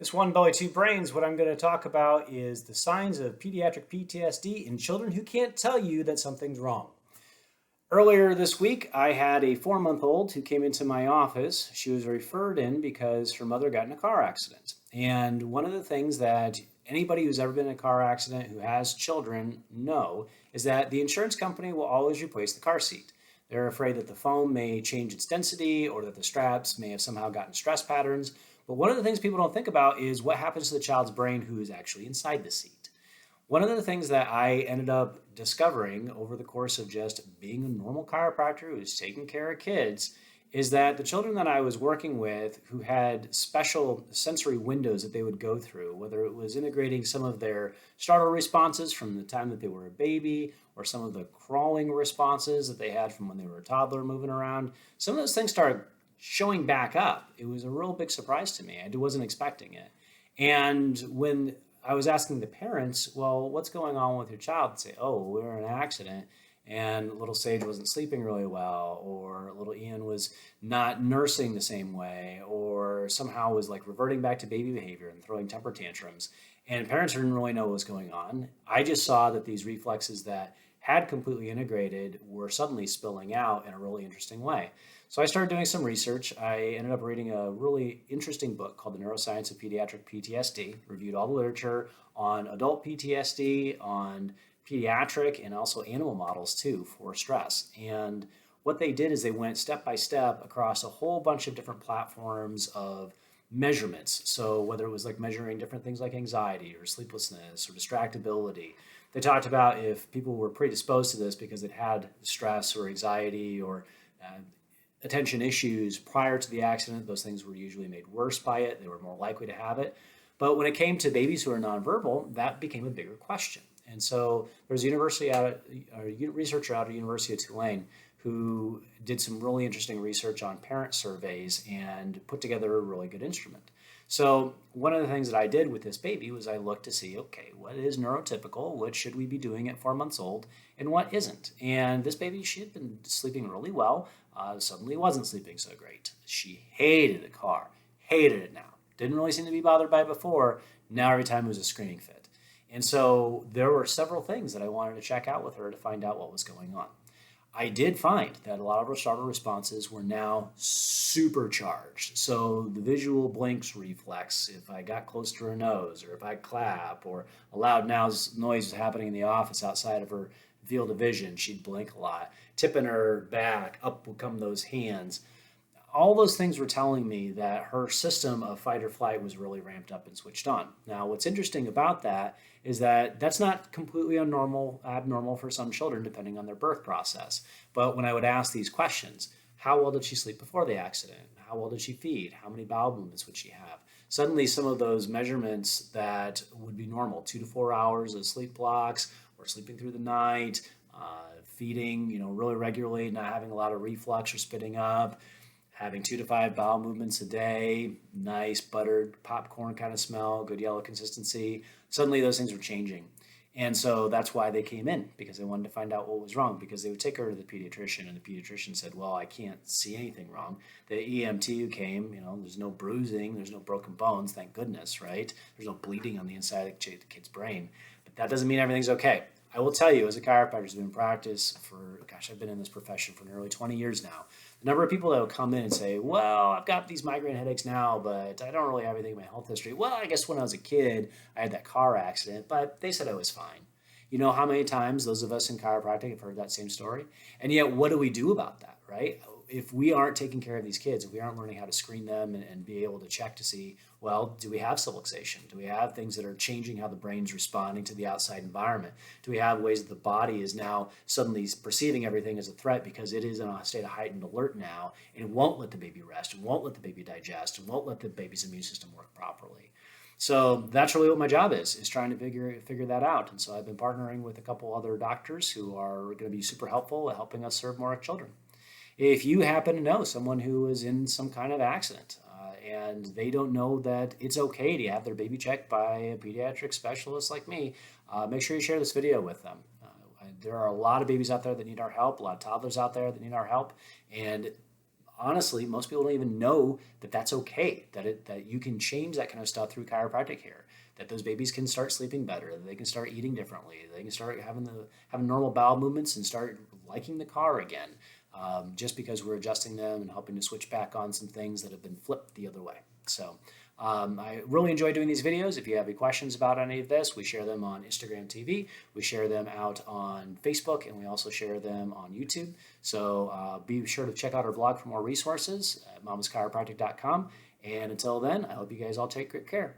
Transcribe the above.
This one belly, two brains. What I'm going to talk about is the signs of pediatric PTSD in children who can't tell you that something's wrong. Earlier this week, I had a 4 month old who came into my office. She was referred in because her mother got in a car accident. And one of the things that anybody who's ever been in a car accident who has children know is that the insurance company will always replace the car seat. They're afraid that the foam may change its density or that the straps may have somehow gotten stress patterns. But one of the things people don't think about is what happens to the child's brain who is actually inside the seat. One of the things that I ended up discovering over the course of just being a normal chiropractor who's taking care of kids is that the children that I was working with who had special sensory windows that they would go through, whether it was integrating some of their startle responses from the time that they were a baby or some of the crawling responses that they had from when they were a toddler moving around, some of those things started showing back up. It was a real big surprise to me. I wasn't expecting it. And when I was asking the parents, well, what's going on with your child? They'd say, oh, we were in an accident and little Sage wasn't sleeping really well, or little Ian was not nursing the same way, or somehow was like reverting back to baby behavior and throwing temper tantrums. And parents didn't really know what was going on. I just saw that these reflexes that had completely integrated were suddenly spilling out in a really interesting way. So I started doing some research. I ended up reading a really interesting book called The Neuroscience of Pediatric PTSD, reviewed all the literature on adult PTSD, on pediatric, and also animal models too for stress. And what they did is they went step by step across a whole bunch of different platforms of measurements. So whether it was like measuring different things like anxiety or sleeplessness or distractibility, they talked about if people were predisposed to this because it had stress or anxiety or attention issues prior to the accident, those things were usually made worse by it. They were more likely to have it. But when it came to babies who are nonverbal, that became a bigger question. And so there's a researcher out of University of Tulane who did some really interesting research on parent surveys and put together a really good instrument. So one of the things that I did with this baby was I looked to see, okay, what is neurotypical? What should we be doing at 4 months old? And what isn't? And this baby, she had been sleeping really well. Suddenly wasn't sleeping so great. She hated the car, hated it now. Didn't really seem to be bothered by it before. Now every time it was a screaming fit. And so there were several things that I wanted to check out with her to find out what was going on. I did find that a lot of her startle responses were now supercharged. So the visual blinks reflex, if I got close to her nose, or if I clap, or a loud noise was happening in the office outside of her field of vision, she'd blink a lot. Tipping her back, up would come those hands. All those things were telling me that her system of fight or flight was really ramped up and switched on. Now, what's interesting about that is that that's not completely abnormal for some children, depending on their birth process. But when I would ask these questions, how well did she sleep before the accident? How well did she feed? How many bowel movements would she have? Suddenly, some of those measurements that would be normal, 2 to 4 hours of sleep blocks, or sleeping through the night, feeding, really regularly, not having a lot of reflux or spitting up, having 2 to 5 bowel movements a day, nice buttered popcorn kind of smell, good yellow consistency. Suddenly those things were changing. And so that's why they came in, because they wanted to find out what was wrong, because they would take her to the pediatrician and the pediatrician said, well, I can't see anything wrong. The EMT who came, there's no bruising, there's no broken bones, thank goodness, right? There's no bleeding on the inside of the kid's brain. But that doesn't mean everything's okay. I will tell you, as a chiropractor who's been in practice for, I've been in this profession for nearly 20 years now. The number of people that will come in and say, well, I've got these migraine headaches now, but I don't really have anything in my health history. Well, I guess when I was a kid, I had that car accident, but they said I was fine. You know how many times those of us in chiropractic have heard that same story? And yet, what do we do about that, right? If we aren't taking care of these kids, if we aren't learning how to screen them and be able to check to see, well, do we have subluxation? Do we have things that are changing how the brain's responding to the outside environment? Do we have ways that the body is now suddenly perceiving everything as a threat because it is in a state of heightened alert now and won't let the baby rest, and won't let the baby digest, and won't let the baby's immune system work properly? So that's really what my job is trying to figure that out. And so I've been partnering with a couple other doctors who are going to be super helpful at helping us serve more children. If you happen to know someone who is in some kind of accident and they don't know that it's okay to have their baby checked by a pediatric specialist like me, make sure you share this video with them. There are a lot of babies out there that need our help, a lot of toddlers out there that need our help, and honestly, most people don't even know that that's okay, that you can change that kind of stuff through chiropractic care, that those babies can start sleeping better, that they can start eating differently, they can start having normal bowel movements and start liking the car again, just because we're adjusting them and helping to switch back on some things that have been flipped the other way. So I really enjoy doing these videos. If you have any questions about any of this, we share them on Instagram TV, we share them out on Facebook, and we also share them on YouTube. So be sure to check out our blog for more resources at mamaschiropractic.com. And until then, I hope you guys all take great care.